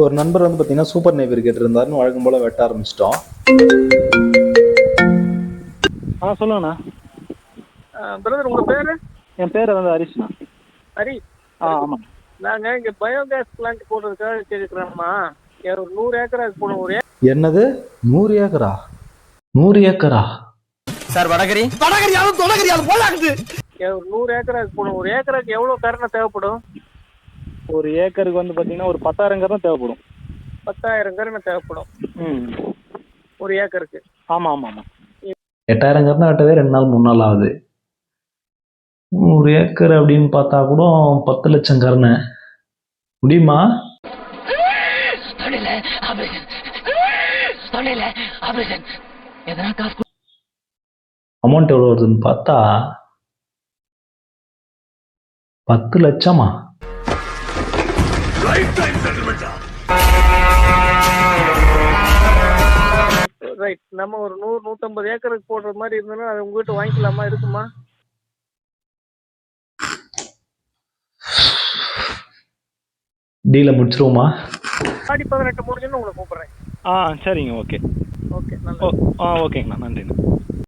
ஒரு நண்பர் வந்து பார்த்தீங்கன்னா சூப்பர் நேவியர் கேட்டிருந்தாருன்னு வழக்கம் போல் வெட்ட ஆரம்பிச்சிட்டோம். சொல்லுங்கண்ணா. பிரதர் உங்க பேரு? என் பேர் வந்து ஹரிஷ்ண்ணா. ஹரி. ஆமாம். நாங்க இங்க பயோகேஸ் பிளான்ட் போடுறதுக்காக கேட்குறோம்மா. ஒரு 100 ஏக்கரா போடும். ஒரு என்னது 100 ஏக்கரா? 100 ஏக்கரா சார்? வடகரியாலும் தொடகரியாலும் போலாகுது. ஒரு 100 ஏக்கரா போடும். ஒரு ஏக்கருக்கு எவ்வளவு கரணை தேவைப்படும்? ஒரு ஏக்கருக்கு வந்து பார்த்தீங்கன்னா ஒரு 10,000 கரணை தேவைப்படும். 10,000 கரணை தேவைப்படும் ஒரு ஏக்கருக்கு. ஆமாம் ஆமாம் ஆமாம். 8,000 கரணை வெட்டவே 2 நாள் 3 நாள் ஆகுது. 100 ஏக்கர் அப்படின்னு பார்த்தா கூட 10 லட்சம் கரணை முடியுமா? அமௌண்ட் எவ்வளோ வருதுன்னு பார்த்தா 10 லட்சமா? ரைட். நம்ம ஒரு 100-150 ஏக்கருக்கு போடுற மாதிரி இருந்ததுன்னா அது உங்ககிட்ட வாங்கிக்கலாமா? இருக்குமா? டீல முடிச்சிருவோமா? ஆடி 18 முடிஞ்சுன்னு உங்களை கூப்பிடுறேன். சரிங்க. ஓகே. ஓகே. ஓகேங்கண்ணா, நன்றிண்ணா.